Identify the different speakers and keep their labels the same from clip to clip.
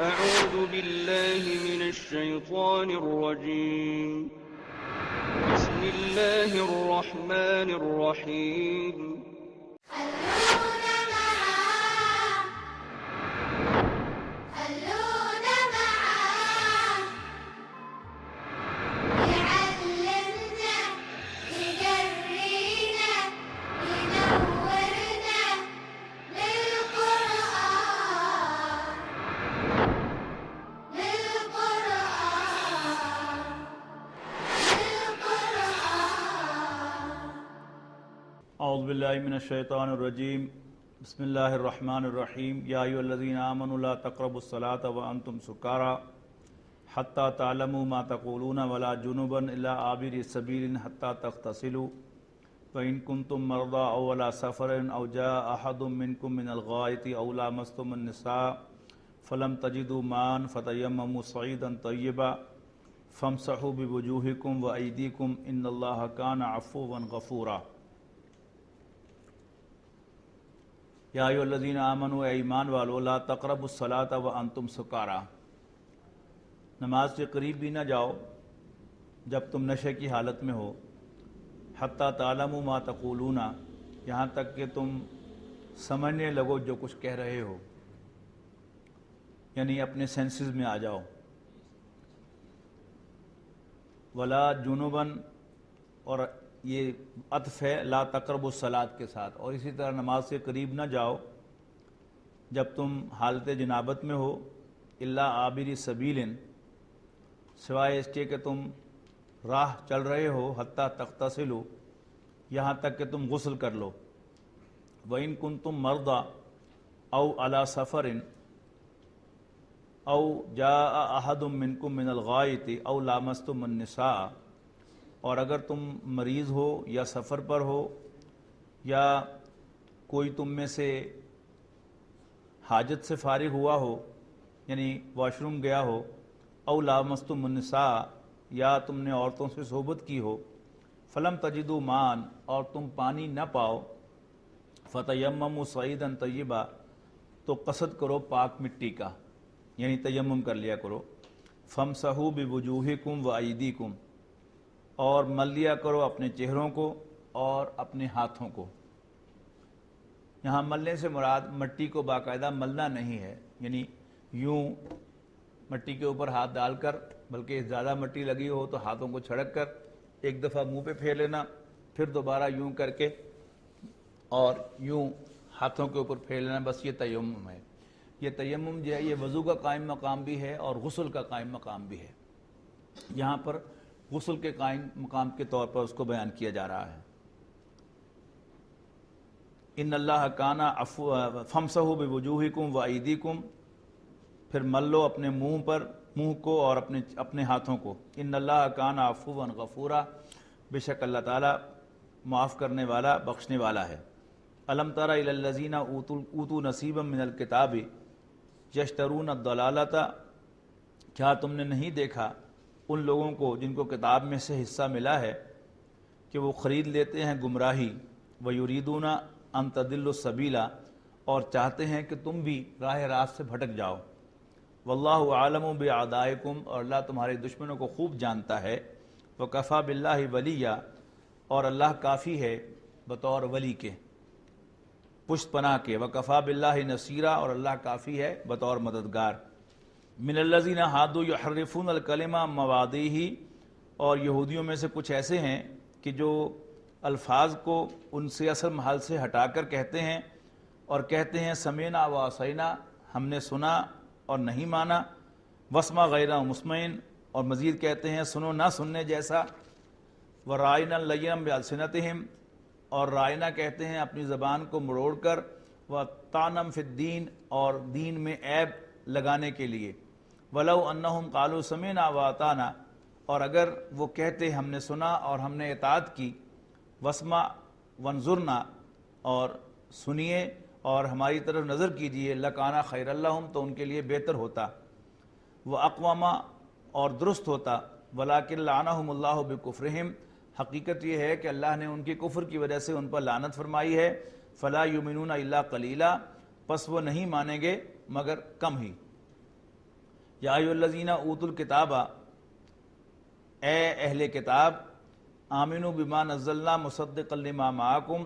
Speaker 1: أعوذ بالله من الشيطان الرجيم. بسم الله الرحمن الرحيم.
Speaker 2: اعوذ باللہ من الشیطان الرجیم بسم اللہ الرحمن الرحیم یا ایھا الذین آمنوا لا تقربوا الصلاة وانتم سکارى حتى تعلموا ما تقولون ولا جنبا الا عابري سبیل حتى تغتسلوا فإن كنتم مرضى او على سفر او جاء احد منكم من الغائط او لامستم النساء فلم تجدوا ماء فتيمموا صعيدا طيبا فامسحوا بوجوهكم وأيديكم ان اللہ كان عفوا غفورا۔ یا ایھا الذین آمنوا، اے ایمان والو، لا تقربوا الصلاة وانتم سکارى، نماز کے قریب بھی نہ جاؤ جب تم نشے کی حالت میں ہو، حتی تعلموا ما تقولون، یہاں تک کہ تم سمجھنے لگو جو کچھ کہہ رہے ہو، یعنی اپنے سینسز میں آ جاؤ۔ ولا جنباً، اور یہ عطف ہے لا تقربوا الصلاة کے ساتھ، اور اسی طرح نماز کے قریب نہ جاؤ جب تم حالت جنابت میں ہو، الا عابری سبیل، سوائے اس کے کہ تم راہ چل رہے ہو، حتی تغتسلوا، یہاں تک کہ تم غسل کر لو۔ وَإِن كُنتُم مَرْضَىٰ أَوْ عَلَىٰ سَفَرٍ أَوْ جَاءَ أَحَدٌ مِّنكُم مِّنَ الْغَائِطِ أَوْ لَامَسْتُمُ النِّسَاءَ، اور اگر تم مریض ہو یا سفر پر ہو یا کوئی تم میں سے حاجت سے فارغ ہوا ہو، یعنی واش روم گیا ہو، او لامستم النساء، یا تم نے عورتوں سے صحبت کی ہو، فلم تجدوا ماء، اور تم پانی نہ پاؤ، فتیمموا صعیدا طیبا، تو قصد کرو پاک مٹی کا، یعنی تیمم کر لیا کرو۔ فامسحوا بوجوہکم وایدیکم، اور مل لیا کرو اپنے چہروں کو اور اپنے ہاتھوں کو۔ یہاں ملنے سے مراد مٹی کو باقاعدہ ملنا نہیں ہے، یعنی یوں مٹی کے اوپر ہاتھ ڈال کر، بلکہ زیادہ مٹی لگی ہو تو ہاتھوں کو چھڑک کر ایک دفعہ منہ پہ پھیر لینا، پھر دوبارہ یوں کر کے اور یوں ہاتھوں کے اوپر پھیر لینا، بس یہ تیمم ہے۔ یہ تیمم جو ہے یہ وضو کا قائم مقام بھی ہے اور غسل کا قائم مقام بھی ہے۔ یہاں پر غسل کے قائم مقام کے طور پر اس کو بیان کیا جا رہا ہے۔ ان اللہ کان عفوا، فامسحوا بوجوہکم وایدیکم، پھر مل لو اپنے منہ کو اور اپنے ہاتھوں کو۔ ان اللہ کان عفوا غفورا، بے شک اللہ تعالیٰ معاف کرنے والا، بخشنے والا ہے۔ الم تر الی الذین اوتوا نصیبا من الکتاب یشترون الضلالۃ، کیا تم نے نہیں دیکھا ان لوگوں کو جن کو کتاب میں سے حصہ ملا ہے کہ وہ خرید لیتے ہیں گمراہی، وَيُرِيدُونَ أَن تَضِلُّوا السَّبِيلَ، اور چاہتے ہیں کہ تم بھی راہ راست سے بھٹک جاؤ۔ وَاللَّهُ أَعْلَمُ بِأَعْدَائِكُمْ، اور اللہ تمہارے دشمنوں کو خوب جانتا ہے۔ وَكَفَىٰ بِاللَّهِ وَلِيًّا، اور اللہ کافی ہے بطور ولی کے، پشت پناہ کے۔ وَكَفَىٰ بِاللَّهِ نَصِيرًا، اور اللہ کافی ہے بطور مددگار۔ من الذین ہادوا یحرفون الکلم عن مواضعہ، اور یہودیوں میں سے کچھ ایسے ہیں کہ جو الفاظ کو ان سے اصل محل سے ہٹا کر کہتے ہیں، اور کہتے ہیں سمعنا وعصینا، ہم نے سنا اور نہیں مانا، واسمع غیر مسمع، اور مزید کہتے ہیں سنو نہ سننے جیسا، ورائنا لینا بالسنتہم، اور رائنا کہتے ہیں اپنی زبان کو مروڑ کر، وطعنم فی الدین، اور دین میں عیب لگانے کے لیے۔ وَلَوْ أَنَّهُمْ قَالُوا سَمِعْنَا وَأَطَعْنَا، اور اگر وہ کہتے ہم نے سنا اور ہم نے اطاعت کی، وَاسْمَعْ وَانظُرْنَا، اور سنیے اور ہماری طرف نظر کیجئے، لَكَانَ خَيْرًا لَهُمْ، تو ان کے لیے بہتر ہوتا، وَأَقْوَمَ، اور درست ہوتا، وَلَكِنْ لَعَنَهُمُ اللَّهُ بِكُفْرِهِمْ، حقیقت یہ ہے کہ اللہ نے ان کے کفر کی وجہ سے ان پر لعنت فرمائی ہے۔ فَلَا يُؤْمِنُونَ إِلَّا قَلِيلًا، پس وہ نہیں مانیں گے مگر کم ہی۔ یا ایھا الذین اوتوا الکتاب، اے اہل کتاب، آمنوا بما نزلنا مصدقا لما معکم،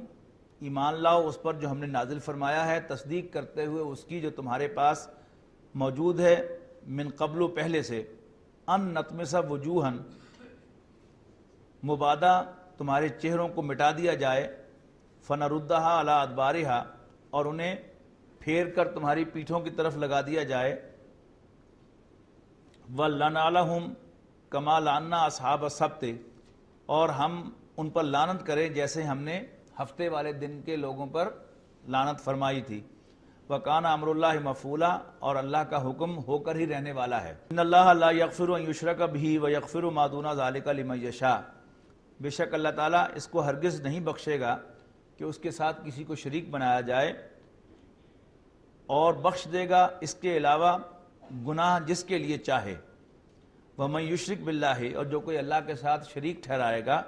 Speaker 2: ایمان لاؤ اس پر جو ہم نے نازل فرمایا ہے، تصدیق کرتے ہوئے اس کی جو تمہارے پاس موجود ہے، من قبل پہلے سے، ان نطمس وجوہا، مبادا تمہارے چہروں کو مٹا دیا جائے، فنردھا علی ادبارہا، اور انہیں پھیر کر تمہاری پیٹھوں کی طرف لگا دیا جائے، وَلَنَعْلَهُمْ كَمَا لَعَنَّا أَصْحَابَ السَّبْتِ، اور ہم ان پر لعنت کریں جیسے ہم نے ہفتے والے دن کے لوگوں پر لعنت فرمائی تھی، وَكَانَ أَمْرُ اللَّهِ مَفْعُولًا، اور اللہ کا حکم ہو کر ہی رہنے والا ہے۔ إِنَّ اللَّهَ لَا يَغْفِرُ أَن يُشْرَكَ بِهِ وَيَغْفِرُ مَا دُونَ ذَلِكَ لِمَن يَشَاءُ، بے شک اللہ تعالیٰ اس کو ہرگز نہیں بخشے گا کہ اس کے ساتھ کسی کو شریک بنایا جائے، اور بخش دے گا اس کے علاوہ گناہ جس کے لیے چاہے۔ وَمَن يُشْرِكْ بِاللَّهِ، اور جو کوئی اللہ کے ساتھ شریک ٹھہرائے گا،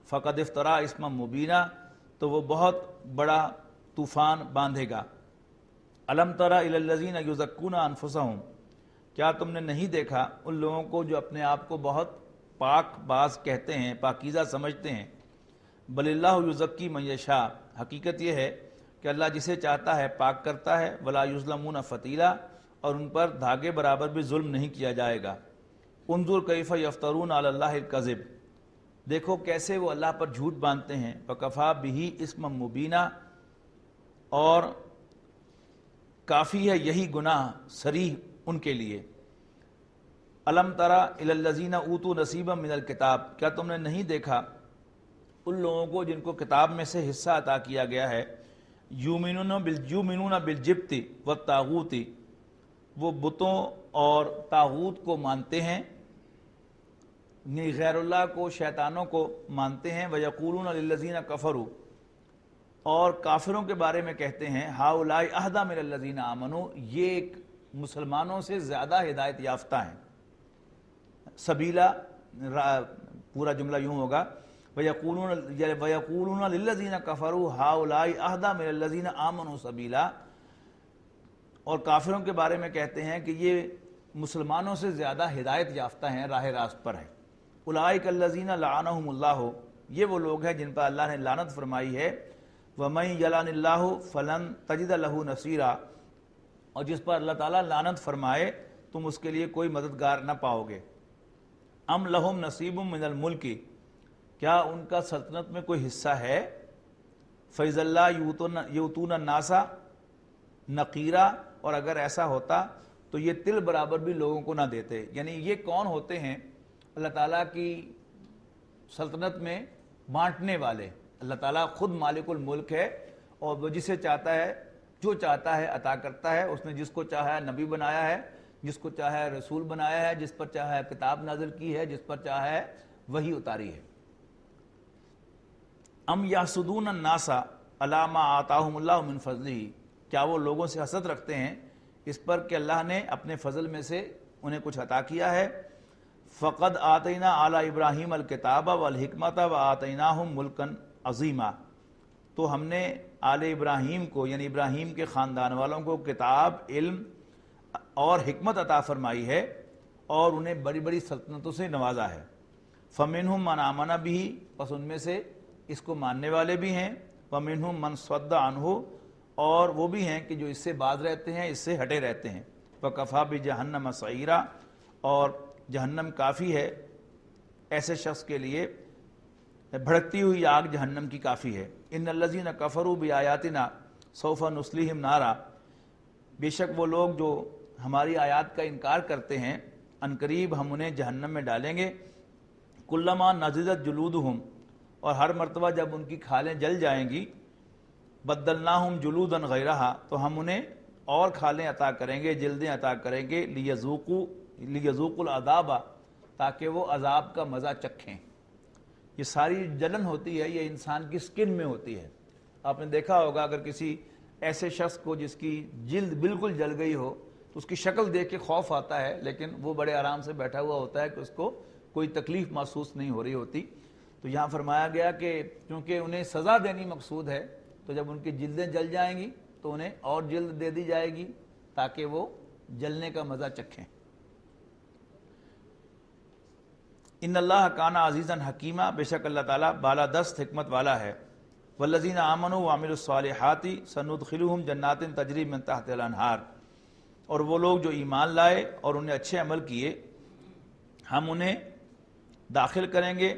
Speaker 2: فَقَدِ افْتَرَىٰ اِثْمًا مُبِينًا، تو وہ بہت بڑا طوفان باندھے گا۔ أَلَمْ تَرَ إِلَى الَّذِينَ يُزَكُّونَ أَنفُسَهُمْ، کیا تم نے نہیں دیکھا ان لوگوں کو جو اپنے آپ کو بہت پاک باز کہتے ہیں، پاکیزہ سمجھتے ہیں، بل اللہ یزکی من یشاء، حقیقت یہ ہے کہ اللہ جسے چاہتا ہے پاک کرتا ہے، ولا یظلمون فتیلا، اور ان پر دھاگے برابر بھی ظلم نہیں کیا جائے گا۔ انظر کیف یفترون علی اللہ الکذب، دیکھو کیسے وہ اللہ پر جھوٹ باندھتے ہیں، وکفا بہ اسما مبینا، اور کافی ہے یہی گناہ صریح ان کے لیے۔ الم تری الی الذین اوتوا نصیبا من الکتاب، کیا تم نے نہیں دیکھا ان لوگوں کو جن کو کتاب میں سے حصہ عطا کیا گیا ہے، یؤمنون بالجبت والطاغوت، وہ بتوں اور طاغوت کو مانتے ہیں، غیر اللہ کو، شیطانوں کو مانتے ہیں، ویقولون للذین کفروا، اور کافروں کے بارے میں کہتے ہیں، ہؤلاء اہدی من الذین آمنوا، یہ ایک مسلمانوں سے زیادہ ہدایت یافتہ ہیں۔ سبیلا، پورا جملہ یوں ہوگا، وَيَقُولُونَ لِلَّذِينَ كَفَرُوا هَؤُلَاءِ أَهْدَىٰ مِنَ الَّذِينَ آمَنُوا سَبِيلًا، اور کافروں کے بارے میں کہتے ہیں کہ یہ مسلمانوں سے زیادہ ہدایت یافتہ ہیں، راہ راست پر ہیں۔ أُولَٰئِكَ الَّذِينَ لَعَنَهُمُ اللَّهُ، یہ وہ لوگ ہیں جن پر اللہ نے لعنت فرمائی ہے، وَمَن يَلْعَنِ اللَّهُ فَلَن تَجِدَ لَهُ نَصِيرًا، اور جس پر اللہ تعالیٰ لعنت فرمائے تم اس کے لیے کوئی مددگار نہ پاؤ گے۔ ام لہم نصیب من الملک، کیا ان کا سلطنت میں کوئی حصہ ہے؟ فَإِذَا اللَّهُ يُؤْتُونَ النَّاسَ نَقِيرًا، اور اگر ایسا ہوتا تو یہ تل برابر بھی لوگوں کو نہ دیتے۔ یعنی یہ کون ہوتے ہیں؟ اللہ تعالیٰ کی سلطنت میں بانٹنے والے۔ اللہ تعالیٰ خود مالک الملک ہے، اور وہ جسے چاہتا ہے، جو چاہتا ہے عطا کرتا ہے۔ اس نے جس کو چاہا ہے نبی بنایا ہے، جس کو چاہا ہے رسول بنایا ہے، جس پر چاہا ہے کتاب نازل کی ہے، جس پر چاہا ہے وحی اتاری ہے۔ ام یحسدون الناس علی ما آتاہم اللہ من فضلہ، کیا وہ لوگوں سے حسد رکھتے ہیں اس پر کہ اللہ نے اپنے فضل میں سے انہیں کچھ عطا کیا ہے۔ فقد آتینا آل ابراہیم الکتاب والحکمت وآتیناہم ملکا عظیما، تو ہم نے آل ابراہیم کو، یعنی ابراہیم کے خاندان والوں کو کتاب، علم اور حکمت عطا فرمائی ہے، اور انہیں بڑی بڑی سلطنتوں سے نوازا ہے۔ فمنہم من آمن بہ، پس ان میں سے اس کو ماننے والے بھی ہیں، ومنہم من صد عنہ، اور وہ بھی ہیں کہ جو اس سے باز رہتے ہیں، اس سے ہٹے رہتے ہیں۔ وکفیٰ بجہنم سعیرا، اور جہنم کافی ہے ایسے شخص کے لیے، بھڑکتی ہوئی آگ جہنم کی کافی ہے۔ ان الذین کفروا بآیاتنا سوف نصلیہم نارا، بے شک وہ لوگ جو ہماری آیات کا انکار کرتے ہیں، عنقریب ہم انہیں جہنم میں ڈالیں گے۔ کلما نضجت جلودہم، اور ہر مرتبہ جب ان کی کھالیں جل جائیں گی، بدلناہم جلودا غیرہا، تو ہم انہیں اور کھالیں عطا کریں گے، جلدیں عطا کریں گے، لیذوقوا العذاب، تاکہ وہ عذاب کا مزہ چکھیں۔ یہ ساری جلن ہوتی ہے، یہ انسان کی سکن میں ہوتی ہے۔ آپ نے دیکھا ہوگا اگر کسی ایسے شخص کو جس کی جلد بالکل جل گئی ہو تو اس کی شکل دیکھ کے خوف آتا ہے، لیکن وہ بڑے آرام سے بیٹھا ہوا ہوتا ہے کہ اس کو کوئی تکلیف محسوس نہیں ہو رہی ہوتی۔ تو یہاں فرمایا گیا کہ کیونکہ انہیں سزا دینی مقصود ہے، تو جب ان کی جلدیں جل جائیں گی تو انہیں اور جلد دے دی جائے گی تاکہ وہ جلنے کا مزہ چکھیں۔ ان اللہ کانا عزیزاً حکیمہ، بے شک اللہ تعالیٰ بالادست حکمت والا ہے۔ والذین آمنوا وعملوا الصالحات سندخلهم جنات تجری من تحتها الانہار، اور وہ لوگ جو ایمان لائے اور انہیں اچھے عمل کیے، ہم انہیں داخل کریں گے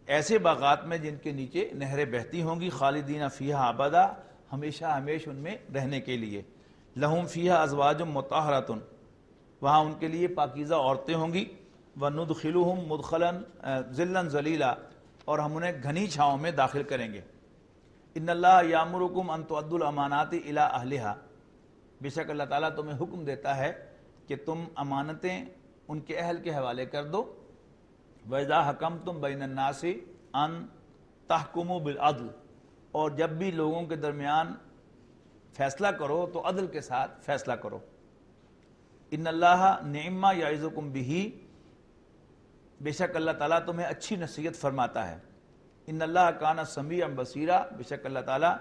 Speaker 2: ایسے باغات میں جن کے نیچے نہریں بہتی ہوں گی، خالدین فیہا ابدا، ہمیشہ ہمیشہ ان میں رہنے کے لیے۔ لہم فیہا ازواج مطہرۃ، وہاں ان کے لیے پاکیزہ عورتیں ہوں گی۔ وندخلہم مدخلا ذلا ذلیلا، اور ہم انہیں گھنی چھاؤں میں داخل کریں گے۔ ان اللہ یامرکم ان تؤدوا الامانات الی اہلہا، بے شک اللہ تعالیٰ تمہیں حکم دیتا ہے کہ تم امانتیں ان کے اہل کے حوالے کر دو۔ وَإِذَا حَكَمْتُمْ بَيْنَ النَّاسِ أَن تَحْكُمُوا بِالْعَدْلِ، اور جب بھی لوگوں کے درمیان فیصلہ کرو تو عدل کے ساتھ فیصلہ کرو۔ ان اللہ نعم ما یعظکم بہ، بے شک اللہ تعالیٰ تمہیں اچھی نصیحت فرماتا ہے۔ ان اللہ کان سمیعا بصیرا، بے شک اللہ تعالیٰ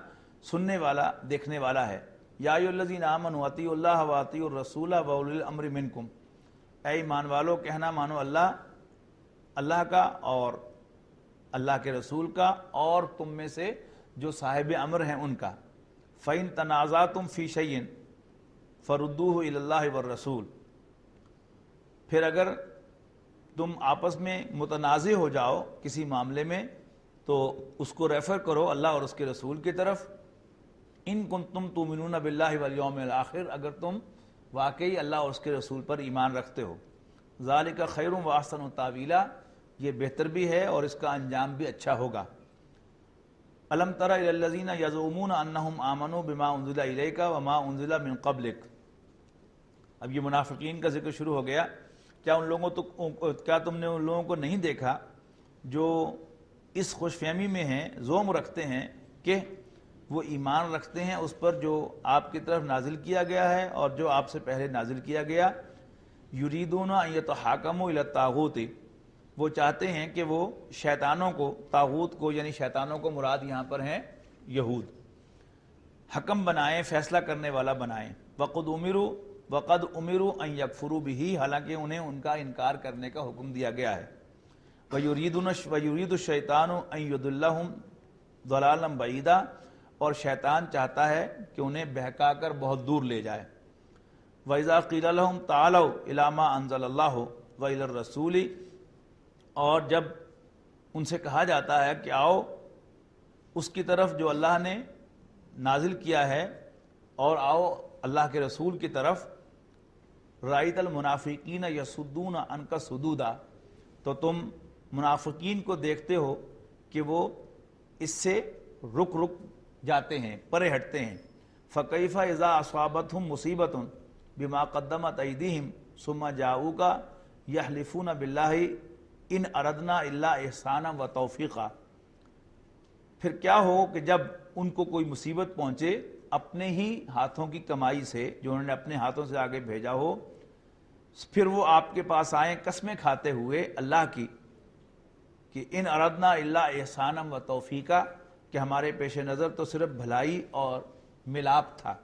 Speaker 2: سننے والا دیکھنے والا ہے۔ یا ایھا الذین آمنوا اطیعوا اللہ واطیعوا الرسول واولی الامر منکم، اے ایمان والو کہنا مانو اللہ کا اور اللہ کے رسول کا، اور تم میں سے جو صاحب امر ہیں ان کا۔ فَإِن تَنَازَعْتُمْ فِي شَيْءٍ فَرُدُّوهُ إِلَى اللَّهِ وَالرَّسُولِ، پھر اگر تم آپس میں متنازع ہو جاؤ کسی معاملے میں تو اس کو ریفر کرو اللہ اور اس کے رسول کی طرف۔ ان کنتم تؤمنون باللہ والیوم الآخر، اگر تم واقعی اللہ اور اس کے رسول پر ایمان رکھتے ہو۔ ذالک خیر و احسن تاویلا، یہ بہتر بھی ہے اور اس کا انجام بھی اچھا ہوگا۔ الم تر الی الذین یزعمون انہم آمنوا بما انزل الیک وما انزل من قبلک، اب یہ منافقین کا ذکر شروع ہو گیا۔ کیا تم نے ان لوگوں کو نہیں دیکھا جو اس خوش فہمی میں ہیں، زوم رکھتے ہیں کہ وہ ایمان رکھتے ہیں اس پر جو آپ کی طرف نازل کیا گیا ہے اور جو آپ سے پہلے نازل کیا گیا۔ یریدون ان یتحاکموا الی الطاغوت، وہ چاہتے ہیں کہ وہ شیطانوں کو، طاغوت کو یعنی شیطانوں کو مراد یہاں پر ہیں یہود، حکم بنائیں، فیصلہ کرنے والا بنائیں۔ وقد امروا ان یکفروا بہ، حالانکہ انہیں ان کا انکار کرنے کا حکم دیا گیا ہے۔ وَيُرِيدُ الشَّيْطَانُ أَن يُضِلَّهُمْ ضَلَالًا بَعِيدًا، اور شیطان چاہتا ہے کہ انہیں بہکا کر بہت دور لے جائے۔ وَإِذَا قِيلَ لَهُمْ تَعَالَوْا إِلَىٰ مَا أَنزَلَ اللَّهُ وَإِلَى الرَّسُولِ، اور جب ان سے کہا جاتا ہے کہ آؤ اس کی طرف جو اللہ نے نازل کیا ہے اور آؤ اللہ کے رسول کی طرف، رَأَيْتَ الْمُنَافِقِينَ يَصُدُّونَ عَنْكَ صُدُودًا، تو تم منافقین کو دیکھتے ہو کہ وہ اس سے رک جاتے ہیں، پرے ہٹتے ہیں۔ فَكَيْفَ إِذَا أَصَابَتْهُمْ مُصِيبَةٌ بِمَا قَدَّمَتْ أَيْدِيهِمْ ثُمَّ جَاءُوكَ يَحْلِفُونَ بِاللَّهِ إِنْ أَرَدْنَا إِلَّا إِحْسَانًا وَتَوْفِيقًا، پھر کیا ہو کہ جب ان کو کوئی مصیبت پہنچے اپنے ہی ہاتھوں کی کمائی سے، جو انہوں نے اپنے ہاتھوں سے آگے بھیجا ہو، پھر وہ آپ کے پاس آئیں قسمیں کھاتے ہوئے اللہ کی کہ ان اردنا الا احسانا و توفیقا، کہ ہمارے پیش نظر تو صرف بھلائی اور ملاپ تھا۔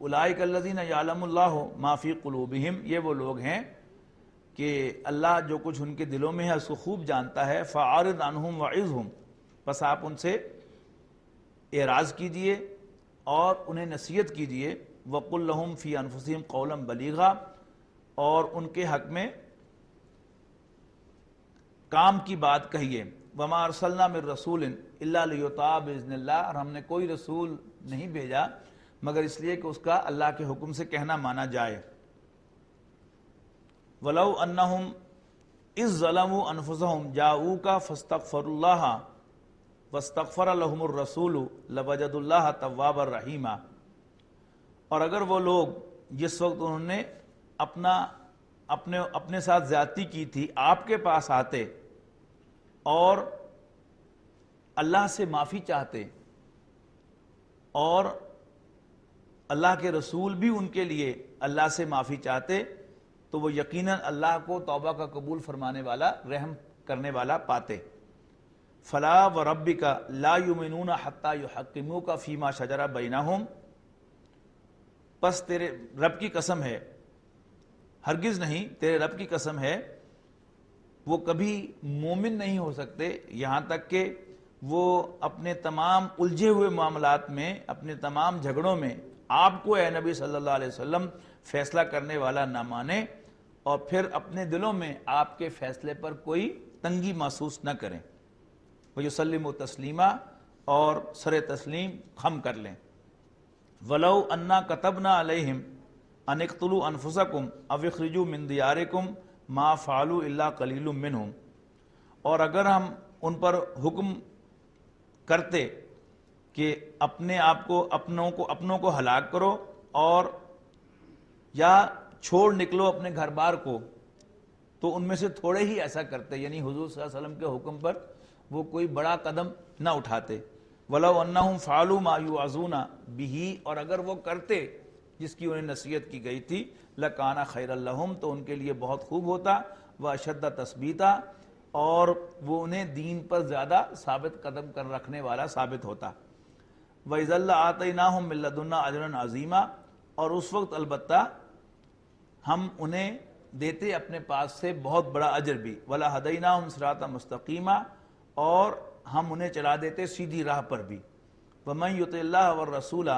Speaker 2: اولئک الذین یعلم اللہ ما فی قلوبہم، یہ وہ لوگ ہیں کہ اللہ جو کچھ ان کے دلوں میں ہے اس کو خوب جانتا ہے۔ فاعرض عنہم وعظہم، بس آپ ان سے اعراض کیجئے اور انہیں نصیحت کیجئے۔ وقل لہم فی انفسہم قولا بلیغا، اور ان کے حق میں کام کی بات کہیے۔ وما ارسلنا من رسول الا لیطاع باذن اللہ، اور ہم نے کوئی رسول نہیں بھیجا مگر اس لیے کہ اس کا اللہ کے حکم سے کہنا مانا جائے۔ ولو انہم اذ ظلموا انفسہم جاؤوک فاستغفروا اللہ واستغفر لهم الرسول لوجدوا اللہ توابا رحیما، اور اگر وہ لوگ جس وقت انہوں نے اپنے ساتھ زیادتی کی تھی آپ کے پاس آتے اور اللہ سے معافی چاہتے اور اللہ کے رسول بھی ان کے لیے اللہ سے معافی چاہتے، تو وہ یقیناً اللہ کو توبہ کا قبول فرمانے والا، رحم کرنے والا پاتے۔ فلا وربک لا یؤمنون حتی یحکموک فیما شجر بینہم، پس تیرے رب کی قسم ہے، ہرگز نہیں، تیرے رب کی قسم ہے، وہ کبھی مومن نہیں ہو سکتے یہاں تک کہ وہ اپنے تمام الجھے ہوئے معاملات میں، اپنے تمام جھگڑوں میں آپ کو اے نبی صلی اللہ علیہ وسلم فیصلہ کرنے والا نہ مانے، اور پھر اپنے دلوں میں آپ کے فیصلے پر کوئی تنگی محسوس نہ کریں، وَيُسَلِّمُ تسلیمہ، اور سر تسلیم خم کر لیں۔ وَلَوْ أَنَّا كَتَبْنَا عَلَيْهِمْ أَنِ اقْتُلُوا أَنفُسَكُمْ أَوْ اخْرِجُوا مِنْ دِيَارِكُمْ مَا فَعَلُوا إِلَّا قَلِيلٌ مِّنْهُمْ، اور اگر ہم ان پر حکم کرتے کہ اپنے آپ کو اپنوں کو ہلاک کرو اور یا چھوڑ نکلو اپنے گھر بار کو، تو ان میں سے تھوڑے ہی ایسا کرتے، یعنی حضور صلی اللہ علیہ وسلم کے حکم پر وہ کوئی بڑا قدم نہ اٹھاتے۔ وَلَوْ أَنَّهُمْ فَعَلُوا مَا يُوعَظُونَ بِهِ، اور اگر وہ کرتے جس کی انہیں نصیحت کی گئی تھی، لَكَانَ خَيْرًا لَهُمْ، تو ان کے لیے بہت خوب ہوتا، وَأَشَدَّ تَثْبِيتًا، اور وہ انہیں دین پر زیادہ ثابت قدم کر رکھنے والا ثابت ہوتا۔ وَإِذًا لَآتَيْنَاهُم مِّن لَّدُنَّا أَجْرًا عَظِيمًا، اور اس وقت البتہ ہم انہیں دیتے اپنے پاس سے بہت بڑا اجر بھی، وَلَهَدَيْنَاهُمْ صِرَاطًا مُسْتَقِيمًا، اور ہم انہیں چلا دیتے سیدھی راہ پر بھی۔ وَمَن يُطِعِ اللَّهَ وَالرَّسُولَ،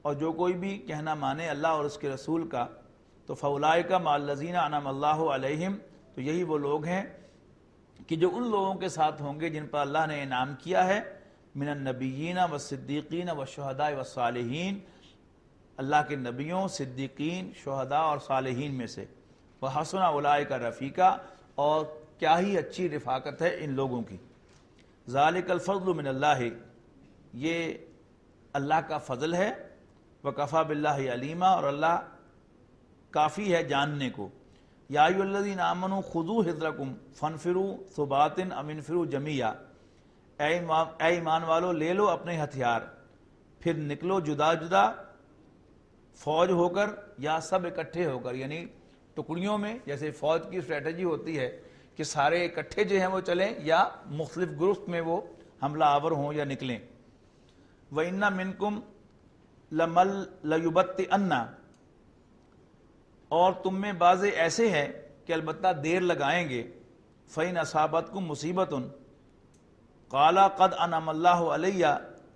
Speaker 2: اور جو کوئی بھی کہنا مانے اللہ اور اس کے رسول کا، تو فَأُولَٰئِكَ مَعَ الَّذِينَ أَنْعَمَ اللَّهُ عَلَيْهِمْ، تو یہی وہ لوگ ہیں کہ جو ان لوگوں کے ساتھ ہوں گے جن پر اللہ نے انعام کیا ہے، من النبیین والصدیقین والشہداء والصالحین، اللہ کے نبیوں، صدیقین، شہداء اور صالحین میں سے، وحسن اولئک رفیقا، اور کیا ہی اچھی رفاقت ہے ان لوگوں کی۔ ذالک الفضل من اللہ، یہ اللہ کا فضل ہے، وکفی باللہ علیما، اور اللہ کافی ہے جاننے کو۔ یا ایھا الذین آمنوا خذوا حذرکم فانفروا ثبات ام انفروا جمیعا، اے ایمان والو لے لو اپنے ہتھیار، پھر نکلو جدا جدا فوج ہو کر یا سب اکٹھے ہو کر، یعنی ٹکڑیوں میں، جیسے فوج کی اسٹریٹجی ہوتی ہے کہ سارے اکٹھے جو ہیں وہ چلیں یا مختلف گروپ میں وہ حملہ آور ہوں یا نکلیں۔ وَإِنَّ مِنْكُمْ لَمَن لَيُبَطِّئَنَّ، اور تم میں بعض ایسے ہیں کہ البتہ دیر لگائیں گے، فَإِنْ أَصَابَتْكُمْ مُصِيبَةٌ قَالَ قَدْ أَنْعَمَ اللَّهُ عَلَيَّ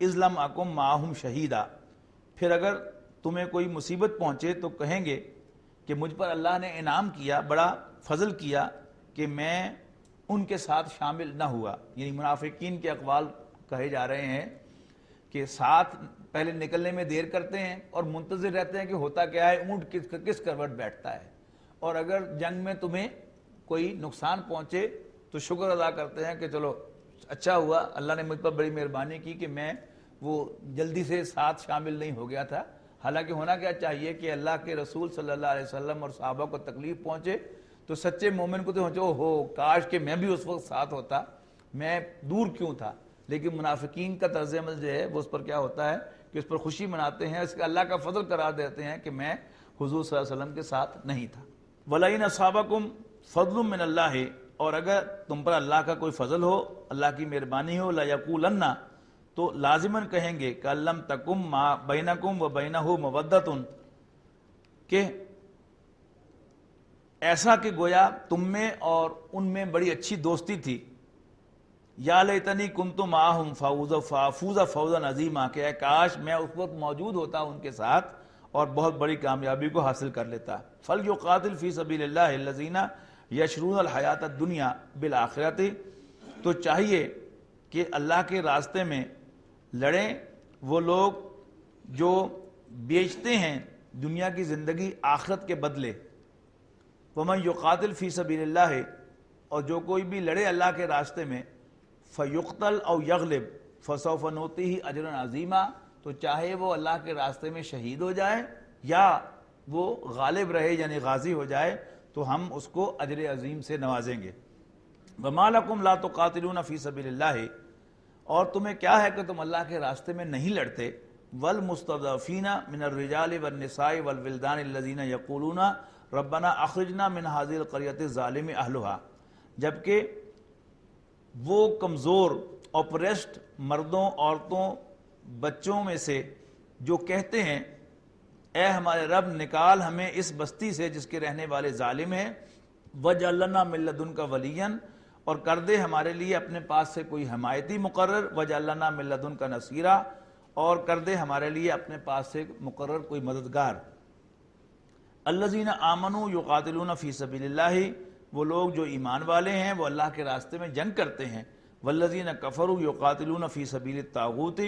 Speaker 2: إِذْ لَمْ أَكُنْ مَعَهُمْ شَهِيدًا، پھر اگر تمہیں کوئی مصیبت پہنچے تو کہیں گے کہ مجھ پر اللہ نے انعام کیا، بڑا فضل کیا کہ میں ان کے ساتھ شامل نہ ہوا۔ یعنی منافقین کے اقوال کہے جا رہے ہیں کہ ساتھ پہلے نکلنے میں دیر کرتے ہیں اور منتظر رہتے ہیں کہ ہوتا کیا ہے، اونٹ کس کروٹ بیٹھتا ہے، اور اگر جنگ میں تمہیں کوئی نقصان پہنچے تو شکر ادا کرتے ہیں کہ چلو اچھا ہوا، اللہ نے مجھ پر بڑی مہربانی کی کہ میں وہ جلدی سے ساتھ شامل نہیں ہو گیا تھا۔ حالانکہ ہونا کیا چاہیے کہ اللہ کے رسول صلی اللہ علیہ وسلم اور صحابہ کو تکلیف پہنچے تو سچے مومن کو تو ہو کاش کہ میں بھی اس وقت ساتھ ہوتا، میں دور کیوں تھا۔ لیکن منافقین کا طرز عمل جو ہے وہ اس پر کیا ہوتا ہے کہ اس پر خوشی مناتے ہیں، اس کا اللہ کا فضل قرار دیتے ہیں کہ میں حضور صلی اللہ علیہ وسلم کے ساتھ نہیں تھا۔ وَلَئِنْ أَصَابَكُمْ فَضْلٌ مِّنَ اللَّهِ، اور اگر تم پر اللہ کا کوئی فضل ہو، اللہ کی مہربانی ہو، لَيَقُولَنَّ، تو لازماً کہیں گے کہ لَمْ تَكُن مَا بَيْنَكُمْ وَبَيْنَهُ مَوَدَّةٌ، کہ ایسا کہ گویا تم میں اور ان میں بڑی اچھی دوستی تھی۔ یا لیتنی کنت معہم فافوز فوزا عظیما، کہ اے کاش میں اس وقت موجود ہوتا ان کے ساتھ اور بہت بڑی کامیابی کو حاصل کر لیتا۔ فلیقاتل فی سبیل اللہ الذین یشرون الحیات الدنیا بالآخرۃ، تو چاہیے کہ اللہ کے راستے میں لڑیں وہ لوگ جو بیچتے ہیں دنیا کی زندگی آخرت کے بدلے۔ ومن یقاتل فی سبیل اللہ، اور جو کوئی بھی لڑے اللہ کے راستے میں، فیقتل او یغلب فسوف نؤتیہ اجرا عظیما، تو چاہے وہ اللہ کے راستے میں شہید ہو جائے یا وہ غالب رہے یعنی غازی ہو جائے تو ہم اس کو اجر عظیم سے نوازیں گے۔ وما لکم لا تقاتلون فی سبیل اللہ، اور تمہیں کیا ہے کہ تم اللہ کے راستے میں نہیں لڑتے۔ والمستضعفین من الرجال والنساء والولدان الذین یقولون ربنا اخرجنا من هذه القرية الظالم اهلها، جبکہ وہ کمزور اوپریسڈ مردوں، عورتوں، بچوں میں سے جو کہتے ہیں اے ہمارے رب نکال ہمیں اس بستی سے جس کے رہنے والے ظالم ہیں، وَجْعَلْ لَنَا مِن لَّدُنْكَ وَلِيًّا، اور کر دے ہمارے لیے اپنے پاس سے کوئی حمایتی مقرر وجعل لنا من لدنک نصیرا، اور کر دے ہمارے لیے اپنے پاس سے مقرر کوئی مددگار۔ الذین آمنوا یقاتلون فی سبیل اللہ، وہ لوگ جو ایمان والے ہیں وہ اللہ کے راستے میں جنگ کرتے ہیں، والذین کفروا یقاتلون فی سبیل الطاغوت،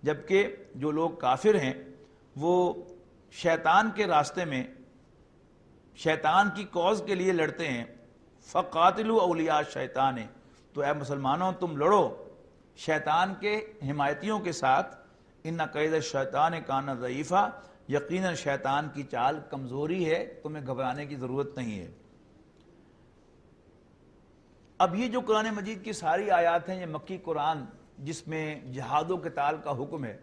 Speaker 2: جبکہ جو لوگ کافر ہیں وہ شیطان کے راستے میں شیطان کی کوز کے لیے لڑتے ہیں۔ فقاتلوا اولیاء الشیطان، تو اے مسلمانوں تم لڑو شیطان کے حمایتیوں کے ساتھ، ان کید الشیطان کان ضعیفا، یقیناً شیطان کی چال کمزوری ہے، تمہیں گھبرانے کی ضرورت نہیں ہے۔ اب یہ جو قرآن مجید کی ساری آیات ہیں یہ مکی قرآن جس میں جہاد و قتال کا حکم ہے،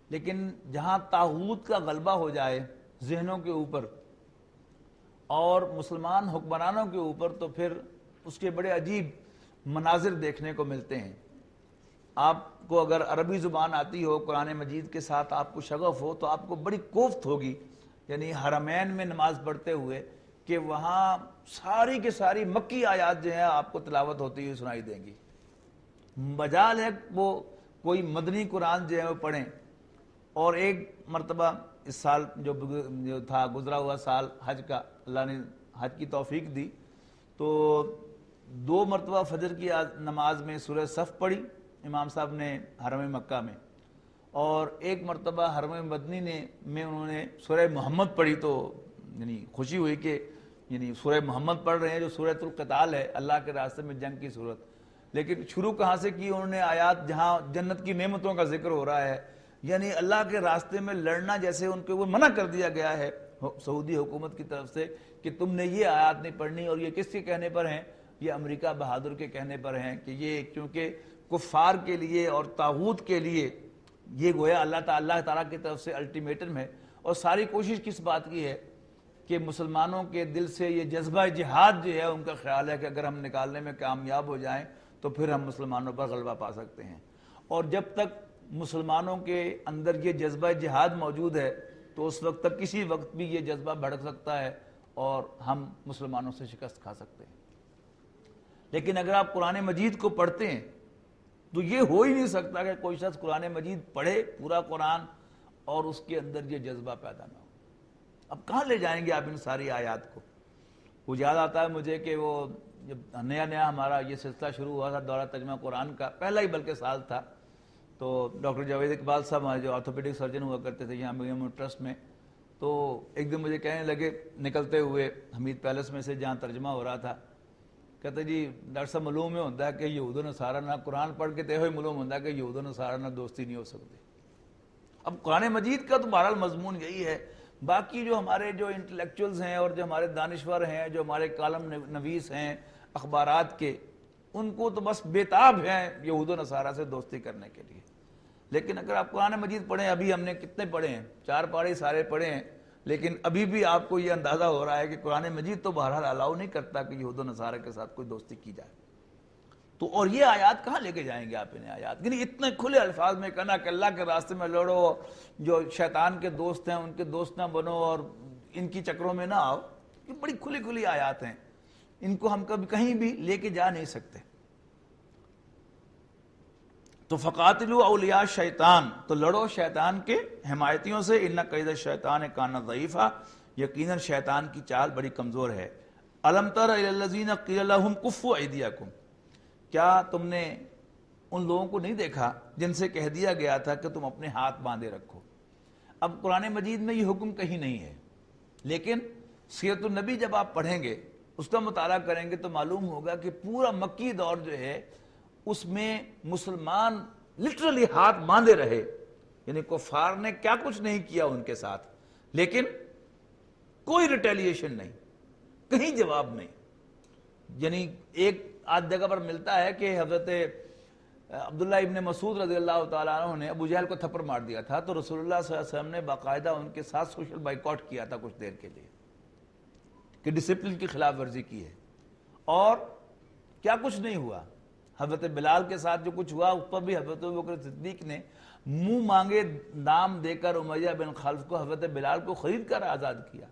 Speaker 2: لیکن جہاں طاغوت کا غلبہ ہو جائے ذہنوں کے اوپر اور مسلمان حکمرانوں کے اوپر، تو پھر اس کے بڑے عجیب مناظر دیکھنے کو ملتے ہیں۔ آپ کو اگر عربی زبان آتی ہو، قرآن مجید کے ساتھ آپ کو شغف ہو، تو آپ کو بڑی کوفت ہوگی، یعنی حرمین میں نماز پڑھتے ہوئے، کہ وہاں ساری کے ساری مکی آیات جو ہیں آپ کو تلاوت ہوتی ہوئی سنائی دیں گی۔ مجال ہے وہ کوئی مدنی قرآن جو ہے وہ پڑھیں۔ اور ایک مرتبہ اس سال جو تھا گزرا ہوا سال حج کا، اللہ نے حج کی توفیق دی، تو 2 مرتبہ فجر کی نماز میں سورہ صف پڑھی امام صاحب نے حرم مکہ میں، اور ایک مرتبہ حرم مدنی میں انہوں نے سورہ محمد پڑھی، تو یعنی خوشی ہوئی کہ یعنی سورہ محمد پڑھ رہے ہیں جو سورۃ القتال ہے، اللہ کے راستے میں جنگ کی صورت۔ لیکن شروع کہاں سے کی انہوں نے آیات جہاں جنت کی نعمتوں کا ذکر ہو رہا ہے، یعنی اللہ کے راستے میں لڑنا جیسے ان کے وہ منع کر دیا گیا ہے سعودی حکومت کی طرف سے کہ تم نے یہ آیات نہیں پڑھنی، اور یہ کس کے کہنے پر ہیں؟ یہ امریکہ بہادر کے کہنے پر ہیں کہ یہ کیونکہ کفار کے لیے اور طاغوت کے لیے یہ گویا اللہ تعالیٰ کی طرف سے الٹیمیٹم ہے، اور ساری کوشش کس بات کی ہے کہ مسلمانوں کے دل سے یہ جذبہ جہاد جو ہے ان کا خیال ہے کہ اگر ہم نکالنے میں کامیاب ہو جائیں تو پھر ہم مسلمانوں پر غلبہ پا سکتے ہیں، اور جب تک مسلمانوں کے اندر یہ جذبہ جہاد موجود ہے تو اس وقت تک کسی وقت بھی یہ جذبہ بھڑک سکتا ہے اور ہم مسلمانوں سے شکست کھا سکتے ہیں۔ لیکن اگر آپ قرآن مجید کو پڑھتے ہیں تو یہ ہو ہی نہیں سکتا کہ کوئی شخص قرآن مجید پڑھے پورا قرآن اور اس کے اندر یہ جذبہ پیدا نہ ہو۔ اب کہاں لے جائیں گے آپ ان ساری آیات کو؟ وہ یاد آتا ہے مجھے کہ وہ جب نیا ہمارا یہ سلسلہ شروع ہوا تھا دورہ ترجمہ قرآن کا، پہلا ہی بلکہ سال تھا، تو ڈاکٹر جاوید اقبال صاحب ہمارے جو آرتھوپیڈک سرجن ہوا کرتے تھے یہاں مریم ٹرسٹ میں، تو ایک دن مجھے کہنے لگے نکلتے ہوئے حمید پیلس میں سے جہاں ترجمہ ہو رہا تھا، کہتے جی ڈاکٹر صاحب معلوم میں ہوتا ہے کہ یہود و نصارہ نہ قرآن پڑھ کے تے ہوئے معلوم ہوتا ہے کہ یہود و نصارہ نہ دوستی نہیں ہو سکتی۔ اب قرآن مجید کا تو بہرحال مضمون یہی ہے، باقی جو ہمارے جو انٹلیکچوئلز ہیں اور جو ہمارے دانشور ہیں، جو ہمارے کالم نویس ہیں اخبارات کے، ان کو تو بس بیتاب ہیں یہود و نصارہ سے دوستی کرنے کے لیے۔ لیکن اگر آپ قرآن مجید پڑھیں، ابھی ہم نے کتنے پڑھے ہیں، 4 پارے سارے پڑھے ہیں، لیکن ابھی بھی آپ کو یہ اندازہ ہو رہا ہے کہ قرآن مجید تو بہرحال الاؤ نہیں کرتا کہ یہود و نصارہ کے ساتھ کوئی دوستی کی جائے۔ تو اور یہ آیات کہاں لے کے جائیں گے آپ انہیں آیات؟ یعنی اتنے کھلے الفاظ میں کہنا کہ اللہ کے راستے میں لڑو، جو شیطان کے دوست ہیں ان کے دوست نہ بنو اور ان کی چکروں میں نہ آؤ، یہ بڑی کھلی آیات ہیں، ان کو ہم کبھی کہیں بھی لے کے جا نہیں سکتے۔ تو فقاتلوا اولیاء شیطان، تو لڑو شیطان کے حمایتیوں سے، ان کید الشیطان کان ضعیفا، یقیناً شیطان کی چال بڑی کمزور ہے۔ الم تر الی الذین قیل لهم کفوا ایدیکم، کیا تم نے ان لوگوں کو نہیں دیکھا جن سے کہہ دیا گیا تھا کہ تم اپنے ہاتھ باندھے رکھو؟ اب قرآن مجید میں یہ حکم کہیں نہیں ہے، لیکن سیرت النبی جب آپ پڑھیں گے، اس کا مطالعہ کریں گے تو معلوم ہوگا کہ پورا مکی دور جو ہے اس میں مسلمان لٹرلی ہاتھ باندھے رہے، یعنی کفار نے کیا کچھ نہیں کیا ان کے ساتھ، لیکن کوئی ریٹیلیشن نہیں، کہیں جواب نہیں۔ یعنی ایک آدھ جگہ پر ملتا ہے کہ حضرت عبداللہ ابن مسعود رضی اللہ تعالیٰ عنہ نے ابو جہل کو تھپڑ مار دیا تھا، تو رسول اللہ صلی اللہ علیہ وسلم نے باقاعدہ ان کے ساتھ سوشل بائیکاٹ کیا تھا کچھ دیر کے لیے، کہ ڈسپلن کی خلاف ورزی کی ہے، اور کیا کچھ نہیں ہوا۔ حضرت بلال کے ساتھ جو کچھ ہوا اس پر بھی حضرت ابوبکر صدیق نے منہ مانگے نام دے کر امیہ بن خلف کو، حضرت بلال کو خرید کر آزاد کیا۔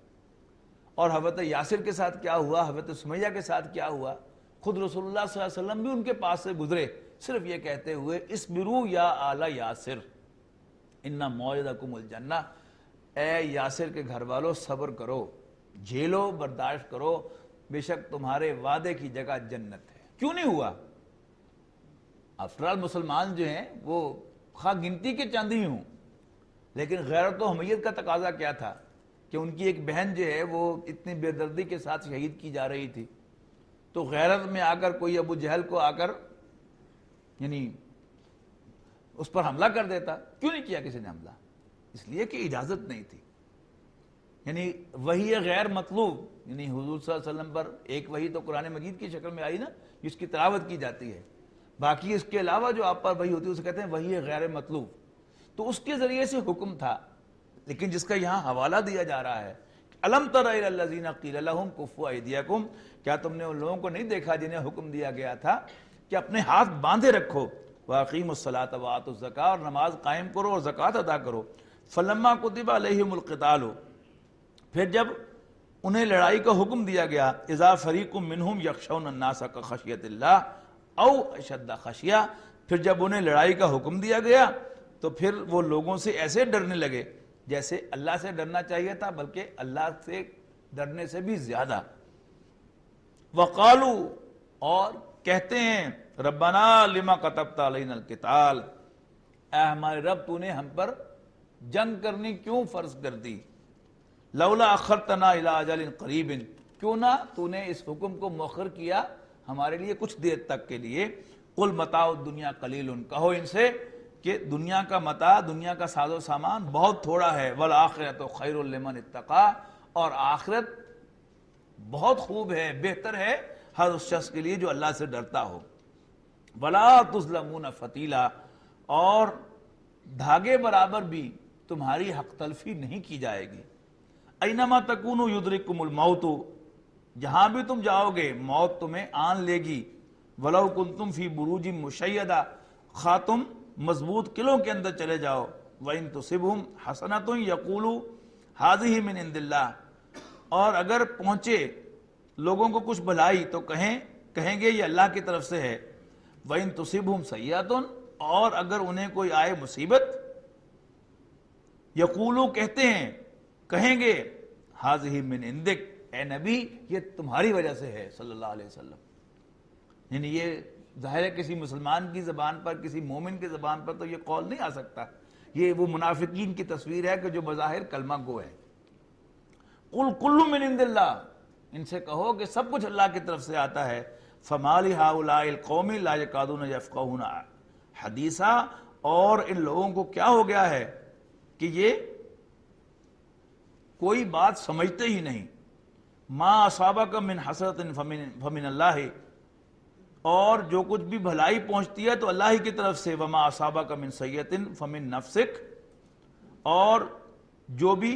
Speaker 2: اور حضرت یاسر کے ساتھ کیا ہوا، حضرت سمیہ کے ساتھ کیا ہوا، خود رسول اللہ صلی اللہ علیہ وسلم بھی ان کے پاس سے گزرے صرف یہ کہتے ہوئے اسبروا یا آل یاسر ان موعدکم الجنہ، اے یاسر کے گھر والوں صبر کرو، جھیلو، برداشت کرو، بے شک تمہارے وعدے کی جگہ جنت ہے۔ کیوں نہیں ہوا؟ افراد مسلمان جو ہیں وہ خواہ گنتی کے چند ہی ہوں، لیکن غیرت و حمیت کا تقاضا کیا تھا کہ ان کی ایک بہن جو ہے وہ اتنی بے دردی کے ساتھ شہید کی جا رہی تھی، تو غیرت میں آ کر کوئی ابو جہل کو آ کر یعنی اس پر حملہ کر دیتا۔ کیوں نہیں کیا کسی نے حملہ؟ اس لیے کہ اجازت نہیں تھی۔ یعنی وحی غیر مطلوب، یعنی حضور صلی اللہ علیہ وسلم پر ایک وحی تو قرآن مجید کی شکل میں آئی نا جس کی تلاوت کی جاتی ہے، باقی اس کے علاوہ جو آپ پر وحی ہوتی ہے اسے کہتے ہیں وحی غیر مطلوب، تو اس کے ذریعے سے حکم تھا۔ لیکن جس کا یہاں حوالہ دیا جا رہا ہے الم تر الی الذین قیل لهم کفوا ایدیکم، کیا تم نے ان لوگوں کو نہیں دیکھا جنہیں حکم دیا گیا تھا کہ اپنے ہاتھ باندھے رکھو، واقیموا الصلاۃ وآتوا الزکاۃ، اور نماز قائم کرو اور زکوٰۃ ادا کرو، فلما کتب علیہم القتال، پھر جب انہیں لڑائی کا حکم دیا گیا، اذا فریق منہم یخشون الناس کخشیۃ اللہ او اشد خشیہ، پھر جب انہیں لڑائی کا حکم دیا گیا تو پھر وہ لوگوں سے ایسے ڈرنے لگے جیسے اللہ سے ڈرنا چاہیے تھا، بلکہ اللہ سے ڈرنے سے بھی زیادہ۔ وقالو، اور کہتے ہیں، ربنا لما کتبت علینا القتال، اے ہمارے رب تو نے ہم پر جنگ کرنی کیوں فرض کر دی، لولا اخرتنا الی اجل قریب، کیوں نہ تو نے اس حکم کو مؤخر کیا ہمارے لیے کچھ دیر تک کے لیے، قل متاع الدنیا قلیل، کہو ان سے کہ دنیا کا متاع، دنیا کا ساز و سامان بہت تھوڑا ہے، والآخرۃ خیر لمن اتقی، اور آخرت بہت خوب ہے، بہتر ہے ہر اس شخص کے لیے جو اللہ سے ڈرتا ہو، ولا تظلمون فتیلا، اور دھاگے برابر بھی تمہاری حق تلفی نہیں کی جائے گی، اینما تکونوا یدرککم الموت، جہاں بھی تم جاؤ گے موت تمہیں آن لے گی، ولو کنتم فی بروج مشیدہ، خواہ تم مضبوط قلعوں کے اندر چلے جاؤ، وَإِن تُصِبْهُمْ حَسَنَةٌ يَقُولُوا هَذِهِ مِنْ عِنْدِ اللَّهِ، اور اگر پہنچے لوگوں کو کچھ بھلائی تو کہیں گے یہ اللہ کی طرف سے ہے، وَإِن تُصِبْهُمْ سَيِّئَةٌ، اور اگر انہیں کوئی آئے مصیبت، یقولو کہتے ہیں، کہیں گے هَذِهِ مِنْ عِنْدِكَ، اے نبی یہ تمہاری وجہ سے ہے صلی اللہ علیہ وسلم۔ یعنی یہ ظاہر ہے کسی مسلمان کی زبان پر، کسی مومن کی زبان پر تو یہ قول نہیں آ سکتا، یہ وہ منافقین کی تصویر ہے کہ جو بظاہر کلمہ گو ہے۔ قل کل من عند اللہ، ان سے کہو کہ سب کچھ اللہ کی طرف سے آتا ہے، فما لہؤلاء القوم لا یکادون یفقہون حدیثا، اور ان لوگوں کو کیا ہو گیا ہے کہ یہ کوئی بات سمجھتے ہی نہیں، ما اصابک من حسرۃ فمن اللہ، اور جو کچھ بھی بھلائی پہنچتی ہے تو اللہ ہی کی طرف سے، وما اصابک من سیئۃ فمن نفسک، اور جو بھی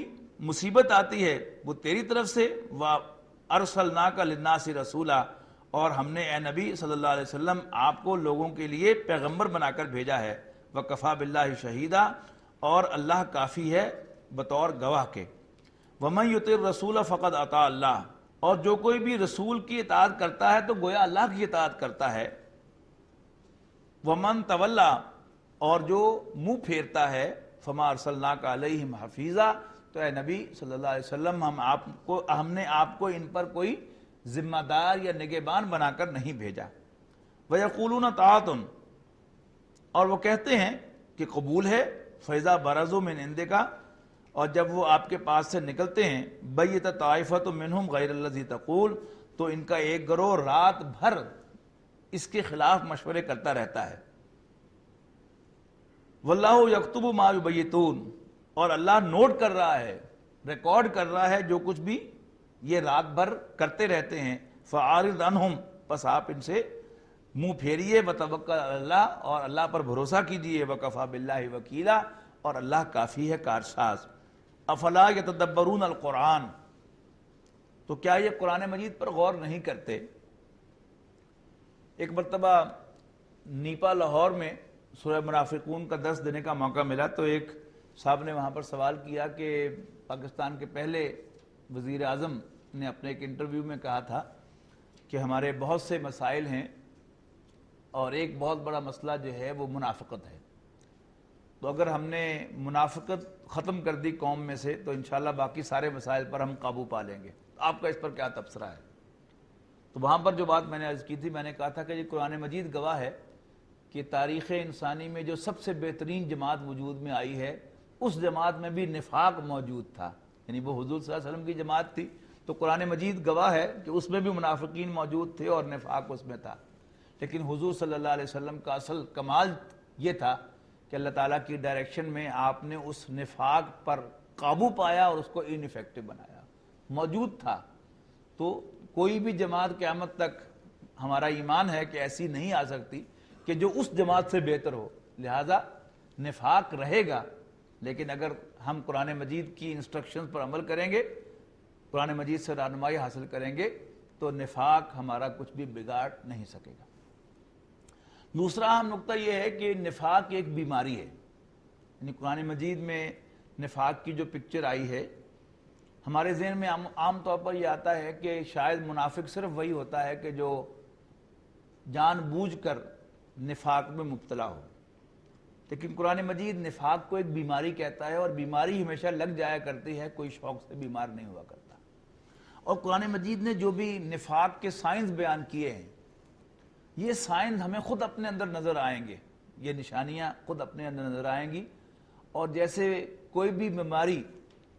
Speaker 2: مصیبت آتی ہے وہ تیری طرف سے، وارسلناک للناس رسولا، اور ہم نے اے نبی صلی اللہ علیہ وسلم آپ کو لوگوں کے لیے پیغمبر بنا کر بھیجا ہے، وکفی باللہ شہیدا، اور اللہ کافی ہے بطور گواہ کے، ومن یطع الرسول فقد اطاع اللہ، اور جو کوئی بھی رسول کی اطاعت کرتا ہے تو گویا اللہ کی اطاعت کرتا ہے، ومن تولا، اور جو منہ پھیرتا ہے، فما ارسلناک علیہم حفیظا، تو اے نبی صلی اللہ علیہ وسلم ہم نے آپ کو ان پر کوئی ذمہ دار یا نگہبان بنا کر نہیں بھیجا، وَيَقُولُونَ طَاعَةٌ، اور وہ کہتے ہیں کہ قبول ہے، فَإِذَا بَرَزُوا مِنْ عِنْدِكَ، اور جب وہ آپ کے پاس سے نکلتے ہیں، بَيَّتَ طَائِفَةٌ مِّنْهُمْ غَيْرَ الَّذِي تَقُولُ، تو ان کا ایک گروہ رات بھر اس کے خلاف مشورے کرتا رہتا ہے، وَاللَّهُ يَكْتُبُ مَا يُبَيِّتُونَ، اور اللہ نوٹ کر رہا ہے، ریکارڈ کر رہا ہے جو کچھ بھی یہ رات بھر کرتے رہتے ہیں، فَعَارِضْ عَنْهُمْ، پس آپ ان سے منہ پھیریے، وَتَوَکَّلْ عَلَى اللَّهِ، اور اللہ پر بھروسہ کیجئے، وَكَفَى بِاللَّهِ وَكِيلًا، اور اللہ کافی ہے کارساز۔ افلا یتدبرون القرآن، تو کیا یہ قرآن مجید پر غور نہیں کرتے؟ ایک مرتبہ نیپا لاہور میں سورہ منافقون کا درس دینے کا موقع ملا، تو ایک صاحب نے وہاں پر سوال کیا کہ پاکستان کے پہلے وزیر اعظم نے اپنے ایک انٹرویو میں کہا تھا کہ ہمارے بہت سے مسائل ہیں اور ایک بہت بڑا مسئلہ جو ہے وہ منافقت ہے. تو اگر ہم نے منافقت ختم کر دی قوم میں سے تو انشاءاللہ باقی سارے مسائل پر ہم قابو پا لیں گے. آپ کا اس پر کیا تبصرہ ہے؟ تو وہاں پر جو بات میں نے عرض کی تھی، میں نے کہا تھا کہ یہ قرآن مجید گواہ ہے کہ تاریخ انسانی میں جو سب سے بہترین جماعت وجود میں آئی ہے اس جماعت میں بھی نفاق موجود تھا، یعنی وہ حضور صلی اللہ علیہ وسلم کی جماعت تھی. تو قرآن مجید گواہ ہے کہ اس میں بھی منافقین موجود تھے اور نفاق اس میں تھا. لیکن حضور صلی اللہ علیہ وسلم کا اصل کمال یہ تھا کہ اللہ تعالیٰ کی ڈائریکشن میں آپ نے اس نفاق پر قابو پایا اور اس کو ان افیکٹو بنایا. موجود تھا. تو کوئی بھی جماعت قیامت تک ہمارا ایمان ہے کہ ایسی نہیں آ سکتی کہ جو اس جماعت سے بہتر ہو. لہذا نفاق رہے گا، لیکن اگر ہم قرآن مجید کی انسٹرکشنز پر عمل کریں گے، قرآن مجید سے رہنمائی حاصل کریں گے، تو نفاق ہمارا کچھ بھی بگاڑ نہیں سکے گا. دوسرا اہم نقطہ یہ ہے کہ نفاق ایک بیماری ہے. یعنی قرآن مجید میں نفاق کی جو پکچر آئی ہے، ہمارے ذہن میں عام طور پر یہ آتا ہے کہ شاید منافق صرف وہی ہوتا ہے کہ جو جان بوجھ کر نفاق میں مبتلا ہو. لیکن قرآن مجید نفاق کو ایک بیماری کہتا ہے، اور بیماری ہمیشہ لگ جایا کرتی ہے، کوئی شوق سے بیمار نہیں ہوا کرتا. اور قرآن مجید نے جو بھی نفاق کے سائنس بیان کیے ہیں، یہ سائنس ہمیں خود اپنے اندر نظر آئیں گے، یہ نشانیاں خود اپنے اندر نظر آئیں گی. اور جیسے کوئی بھی بیماری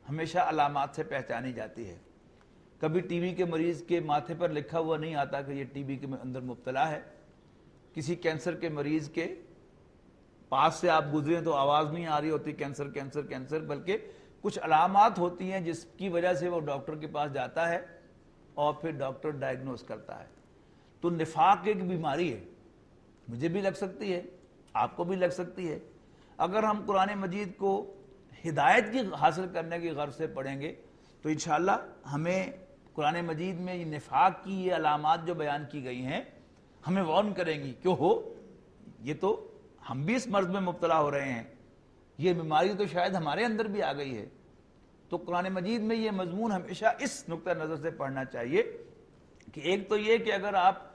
Speaker 2: ہمیشہ علامات سے پہچانی جاتی ہے. کبھی ٹی بی کے مریض کے ماتھے پر لکھا ہوا نہیں آتا کہ یہ ٹی بی کے اندر مبتلا ہے. کسی کینسر کے مریض کے پاس سے آپ گزریں تو آواز نہیں آ رہی ہوتی کینسر کینسر کینسر، بلکہ کچھ علامات ہوتی ہیں جس کی وجہ سے وہ ڈاکٹر کے پاس جاتا ہے اور پھر ڈاکٹر ڈائگنوز کرتا ہے. تو نفاق ایک بیماری ہے، مجھے بھی لگ سکتی ہے، آپ کو بھی لگ سکتی ہے. اگر ہم قرآن مجید کو ہدایت کی حاصل کرنے کی غرض سے پڑھیں گے تو انشاءاللہ ہمیں قرآن مجید میں یہ نفاق کی یہ علامات جو بیان کی گئی ہیں ہمیں وارن کریں گی کہ یہ تو ہم بھی اس مرض میں مبتلا ہو رہے ہیں، یہ بیماری تو شاید ہمارے اندر بھی آ گئی ہے. تو قرآن مجید میں یہ مضمون ہمیشہ اس نقطہ نظر سے پڑھنا چاہیے کہ ایک تو یہ کہ اگر آپ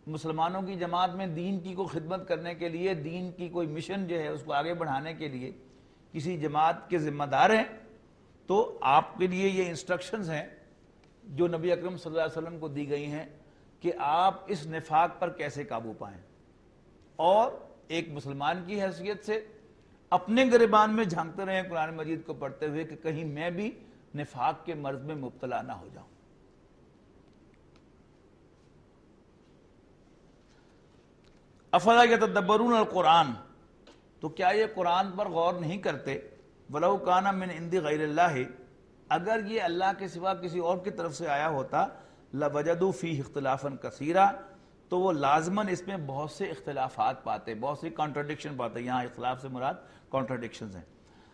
Speaker 2: مسلمانوں کی جماعت میں دین کی کو خدمت کرنے کے لیے، دین کی کوئی مشن جو ہے اس کو آگے بڑھانے کے لیے کسی جماعت کے ذمہ دار ہیں، تو آپ کے لیے یہ انسٹرکشنز ہیں جو نبی اکرم صلی اللہ علیہ وسلم کو دی گئی ہیں کہ آپ اس نفاق پر کیسے قابو پائیں. اور ایک مسلمان کی حیثیت سے اپنے گریبان میں جھانکتے رہیں قرآن مجید کو پڑھتے ہوئے کہ کہیں میں بھی نفاق کے مرض میں مبتلا نہ ہو جاؤں. افلا یتدبرون القرآن، تو کیا یہ قرآن پر غور نہیں کرتے؟ ولو کان من عند غیر اللہ، اگر یہ اللہ کے سوا کسی اور کی طرف سے آیا ہوتا، لوجدوا فیہ اختلافا کثیرا، تو وہ لازماً اس میں بہت سے اختلافات پاتے، بہت سی کانٹرڈکشن پاتے. یہاں اختلاف سے مراد کانٹرڈکشنز ہیں.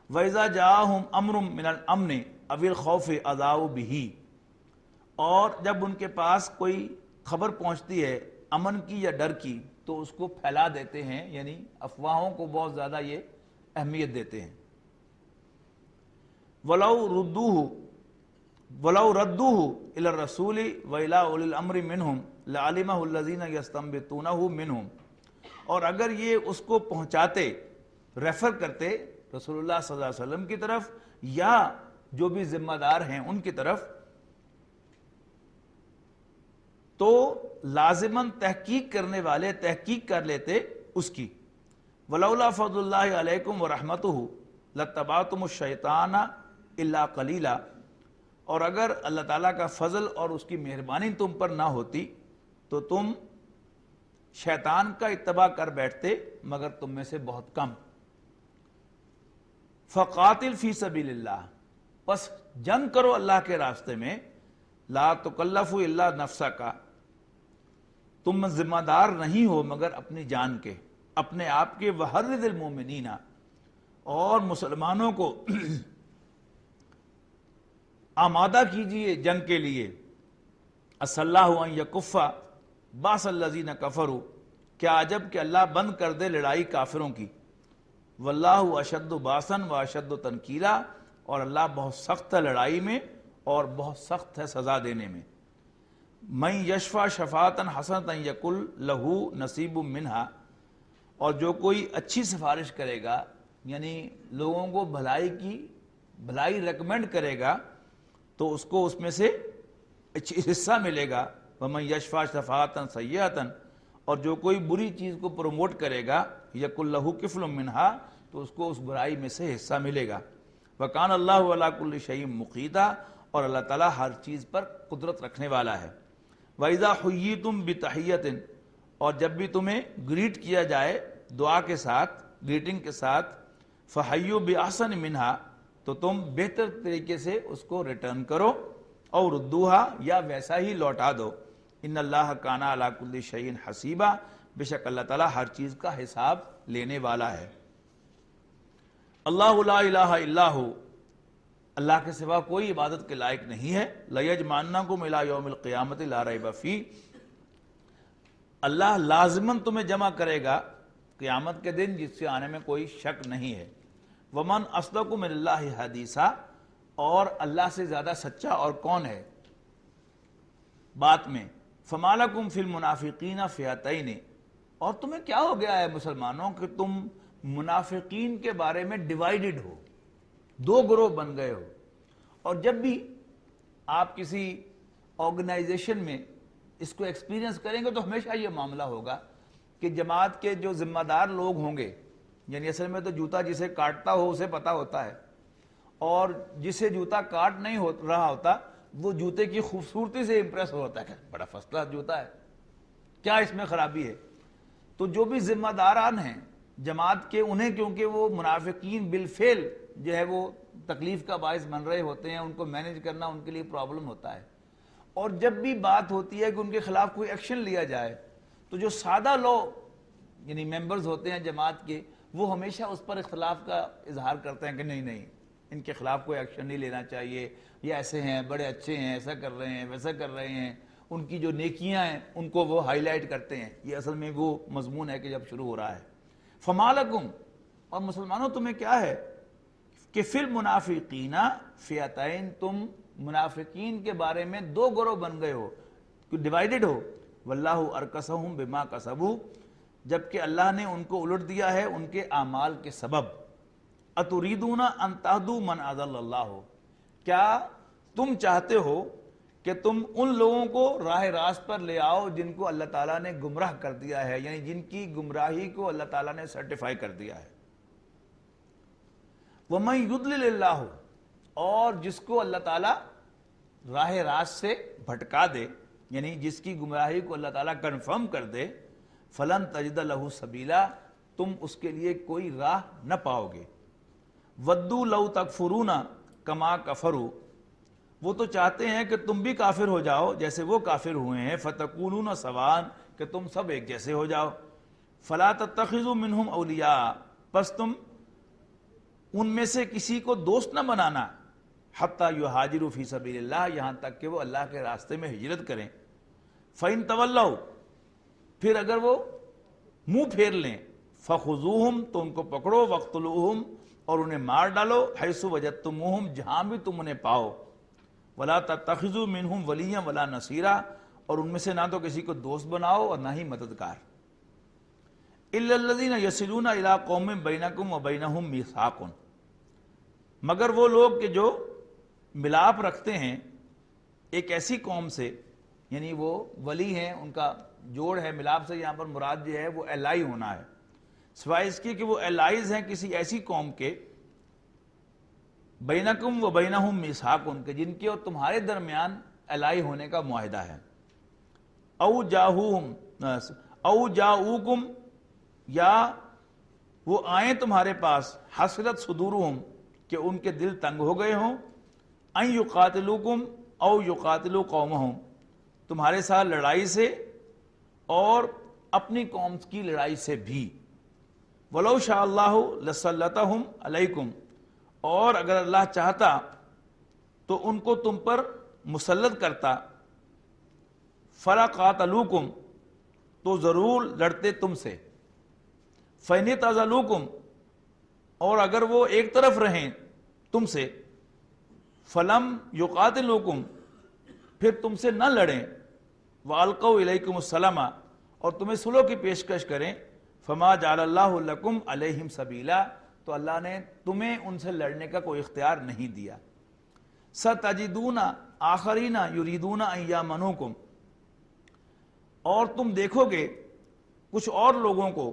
Speaker 2: وَإِذَا جَاءَهُمْ أَمْرٌ مِّنَ الْأَمْنِ أَوِ الْخَوْفِ أَذَاعُوا بِهِ، اور جب ان کے پاس کوئی خبر پہنچتی ہے امن کی یا ڈر کی تو اس کو پھیلا دیتے ہیں، یعنی افواہوں کو بہت زیادہ یہ اہمیت دیتے ہیں. وَلَوْ رَدُّوهُ إِلَى الرَّسُولِ وَإِلَى أُولِي الْأَمْرِ مِنْهُمْ لَعَلِمَهُ الَّذِينَ يَسْتَنبِطُونَهُ مِنْهُمْ، اور اگر یہ اس کو پہنچاتے، ریفر کرتے رسول اللہ صلی اللہ علیہ وسلم کی طرف یا جو بھی ذمہ دار ہیں ان کی طرف، تو لازماً تحقیق کرنے والے تحقیق کر لیتے اس کی. وَلَوْلَا فَضْلُ اللَّهِ عَلَيْكُمْ وَرَحْمَتُهُ لَاتَّبَعْتُمُ الشَّيْطَانَ إِلَّا قَلِيلًا، اور اگر اللہ تعالیٰ کا فضل اور اس کی مہربانی تم پر نہ ہوتی تو تم شیطان کا اتباع کر بیٹھتے مگر تم میں سے بہت کم. فقاتل فی سبیل اللہ، پس جنگ کرو اللہ کے راستے میں. لا تکلف الا نفسک، تم ذمہ دار نہیں ہو مگر اپنی جان کے، اپنے آپ کے. وحرض المومنین، اور مسلمانوں کو آمادہ کیجئے جنگ کے لیے. عسى اللہ ان یکف باس الذین کفروا، کیا عجب کہ اللہ بند کر دے لڑائی کافروں کی. واللہ اشد باسا واشد تنکیلا، اور اللہ بہت سخت ہے لڑائی میں اور بہت سخت ہے سزا دینے میں. من یشفع شفاعتا حسنتا یکل لہو نصیب منہا، اور جو کوئی اچھی سفارش کرے گا یعنی لوگوں کو بھلائی ریکمینڈ کرے گا تو اس کو اس میں سے حصہ ملے گا. ومن یشفع شفاعتا سیئتا، اور جو کوئی بری چیز کو پروموٹ کرے گا یکل لہو کفل منہا، تو اس کو اس برائی میں سے حصہ ملے گا. وکان اللہ علی کل شیء مقیتا، اور اللہ تعالیٰ ہر چیز پر قدرت رکھنے والا ہے. وَإِذَا حُيِّيتُم بِتَحِيَّةٍ، اور جب بھی تمہیں گریٹ کیا جائے دعا کے ساتھ، گریٹنگ کے ساتھ، فَحَيُّوا بِأَحْسَنِ مِنْهَا، تو تم بہتر طریقے سے اس کو ریٹرن کرو، اور ردوها، یا ویسا ہی لوٹا دو. ان اللہ کان علی کل شیء حسیبا، بے شک اللہ تعالیٰ ہر چیز کا حساب لینے والا ہے. اللہ لا الہ الا ہو، اللہ کے سوا کوئی عبادت کے لائق نہیں ہے. لَيَجْمَعَنَّكُمْ إِلَىٰ يَوْمِ الْقِيَامَةِ لَا رَيْبَ فِيهِ، اللہ لازماً تمہیں جمع کرے گا قیامت کے دن جس سے آنے میں کوئی شک نہیں ہے. وَمَنْ أَصْدَقُ مِنَ اللَّهِ حَدِيثًا، اور اللہ سے زیادہ سچا اور کون ہے بات میں. فَمَا لَكُمْ فِي الْمُنَافِقِينَ فِئَتَيْنِ، اور تمہیں کیا ہو گیا ہے مسلمانوں کہ تم منافقین کے بارے میں ڈیوائیڈڈ ہو، دو گروہ بن گئے ہو. اور جب بھی آپ کسی آرگنائزیشن میں اس کو ایکسپیرینس کریں گے تو ہمیشہ یہ معاملہ ہوگا کہ جماعت کے جو ذمہ دار لوگ ہوں گے، یعنی اصل میں تو جوتا جسے کاٹتا ہو اسے پتہ ہوتا ہے، اور جسے جوتا کاٹ نہیں رہا ہوتا وہ جوتے کی خوبصورتی سے امپریس ہوتا ہے کہ بڑا فرسٹ کلاس جوتا ہے، کیا اس میں خرابی ہے. تو جو بھی ذمہ داران ہیں جماعت کے، انہیں کیونکہ وہ منافقین بالفعل جو ہے وہ تکلیف کا باعث بن رہے ہوتے ہیں، ان کو مینیج کرنا ان کے لیے پرابلم ہوتا ہے. اور جب بھی بات ہوتی ہے کہ ان کے خلاف کوئی ایکشن لیا جائے تو جو سادہ لوگ یعنی ممبرز ہوتے ہیں جماعت کے، وہ ہمیشہ اس پر اختلاف کا اظہار کرتے ہیں کہ نہیں ان کے خلاف کوئی ایکشن نہیں لینا چاہیے، یہ ایسے ہیں، بڑے اچھے ہیں، ایسا کر رہے ہیں، ویسا کر رہے ہیں. ان کی جو نیکیاں ہیں ان کو وہ ہائی لائٹ کرتے ہیں. یہ اصل میں وہ مضمون ہے کہ جب شروع ہو رہا ہے. فَمَا لَكُمْ، اور مسلمانوں تمہیں کیا ہے کہ فِي الْمُنَافِقِينَ فِئَتَيْنِ، تم منافقین کے بارے میں دو گروہ بن گئے ہو، ڈیوائیڈڈ ہو. وَاللَّهُ أَرْكَسَهُمْ بِمَا كَسَبُوا، جبکہ اللہ نے ان کو الٹ دیا ہے ان کے اعمال کے سبب. أَتُرِيدُونَ أَن تَهْدُوا مَنْ أَضَلَّ اللَّهُ، کیا تم چاہتے ہو کہ تم ان لوگوں کو راہ راست پر لے آؤ جن کو اللہ تعالیٰ نے گمراہ کر دیا ہے، یعنی جن کی گمراہی کو اللہ تعالیٰ نے سرٹیفائی کر دیا ہے. وَمَن يُضْلِلِ اللَّهُ، اور جس کو اللہ تعالیٰ راہ راست سے بھٹکا دے، یعنی جس کی گمراہی کو اللہ تعالیٰ کنفرم کر دے، فَلَن تَجِدَ لَهُ سَبِيلًا، تم اس کے لیے کوئی راہ نہ پاؤ گے. وَدُّوا لَوْ تَكْفُرُونَ كَمَا كَفَرُوا، وہ تو چاہتے ہیں کہ تم بھی کافر ہو جاؤ جیسے وہ کافر ہوئے ہیں. فَتَكُونُونَ سَوَاءً، کہ تم سب ایک جیسے ہو جاؤ. فَلَا تَتَّخِذُوا مِنْهُمْ أَوْلِيَاءَ، پس تم ان میں سے کسی کو دوست نہ بنانا. حَتَّى يُهَاجِرُوا فِي سَبِيلِ اللَّهِ، یہاں تک کہ وہ اللہ کے راستے میں ہجرت کریں. فَإِن تَوَلَّوْا، پھر اگر وہ منہ پھیر لیں، فَخُذُوهُمْ، تو ان کو پکڑو، وَاقْتُلُوهُمْ، اور انہیں مار ڈالو، حَيْثُ وَجَدتُّمُوهُمْ، جہاں بھی تم انہیں پاؤ. وَلَا تَتَّخِذُوا مِنْهُمْ وَلِيًّا وَلَا نَصِيرًا، اور ان میں سے نہ تو کسی کو دوست بناؤ اور نہ ہی مددگار. إِلَّا الَّذِينَ يَصِلُونَ إِلَىٰ قَوْمٍ بَيْنَكُمْ وَبَيْنَهُمْ مِيثَاقٌ، مگر وہ لوگ کہ جو ملاپ رکھتے ہیں ایک ایسی قوم سے، یعنی وہ ولی ہیں، ان کا جوڑ ہے. ملاپ سے یہاں پر مراد جو ہے وہ الائی ہونا ہے، سوائے اس کے کہ وہ الائز ہیں کسی ایسی قوم کے. بینکم و بینہم میثاقٌ، کہ جن کے اور تمہارے درمیان الائی ہونے کا معاہدہ ہے. او جاؤکم، یا وہ آئیں تمہارے پاس. حسرت صدورہم، کہ ان کے دل تنگ ہو گئے ہوں. ان یقاتلوکم او یقاتلوا قومہم، تمہارے ساتھ لڑائی سے اور اپنی قوم کی لڑائی سے بھی. ولو شاء اللہ لسلطہم علیکم، اور اگر اللہ چاہتا تو ان کو تم پر مسلط کرتا. فلقاتلوکم، تو ضرور لڑتے تم سے. فإن اعتزلوکم، اور اگر وہ ایک طرف رہیں تم سے. فلم یقاتلوکم، پھر تم سے نہ لڑیں. وَأَلْقَوْا إِلَيْكُمُ السَّلَامَ اور تمہیں صلح کی پیشکش کریں فَمَا جَعَلَ اللَّهُ لَكُمْ عَلَيْهِمْ سَبِيلًا تو اللہ نے تمہیں ان سے لڑنے کا کوئی اختیار نہیں دیا. سَتَجِدُونَ آخَرِينَ يُرِيدُونَ أَن يَأْمَنُوكُمْ اور تم دیکھو گے کچھ اور لوگوں کو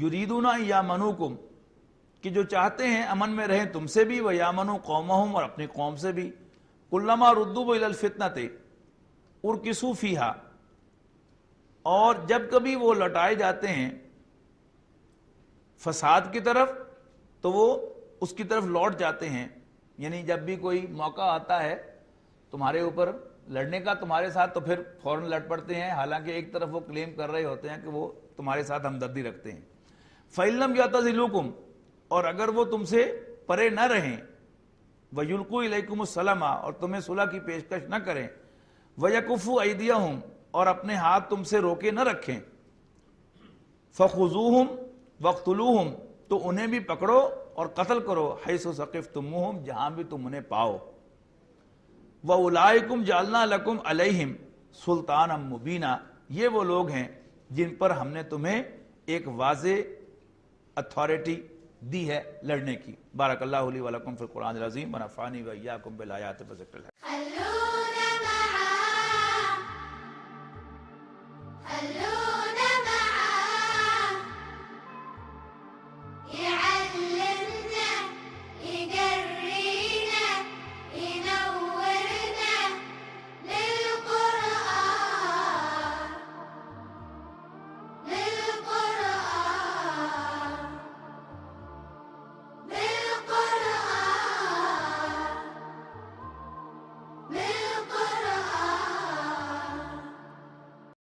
Speaker 2: یریدون ان یامنوکم کہ جو چاہتے ہیں امن میں رہیں تم سے بھی ویامنوا قومہم اور اپنی قوم سے بھی. کلما ردوا الی الفتنۃ ارکسوا فیہا اور جب کبھی وہ لوٹائے جاتے ہیں فساد کی طرف تو وہ اس کی طرف لوٹ جاتے ہیں. یعنی جب بھی کوئی موقع آتا ہے تمہارے اوپر لڑنے کا تمہارے ساتھ تو پھر فوراً لڑ پڑتے ہیں، حالانکہ ایک طرف وہ کلیم کر رہے ہوتے ہیں کہ وہ تمہارے ساتھ ہمدردی رکھتے ہیں. فَإِن لَمْ يَعْتَزِلُوكُمْ اور اگر وہ تم سے پرے نہ رہیں وَيُلْقُوا إِلَيْكُمُ السَّلَامَ اور تمہیں صلح کی پیشکش نہ کریں وَيَكُفُّوا أَيْدِيَهُمْ اور اپنے ہاتھ تم سے روکے نہ رکھیں فَخُذُوهُمْ وَاقْتُلُوهُمْ تو انہیں بھی پکڑو اور قتل کرو حَيْثُ ثَقِفْتُمُوهُمْ جہاں بھی تم انہیں پاؤ. وَأُولَٰئِكُمْ جَعَلْنَا لَكُمْ عَلَيْهِمْ سُلْطَانًا مُبِينًا یہ وہ لوگ ہیں جن پر ہم نے تمہیں ایک واضح اتھارٹی دی ہے لڑنے کی. بارک اللہ لی ولکم فی القرآن العظیم ونفعنی وإیاکم بالآیات والذکر الحکیم.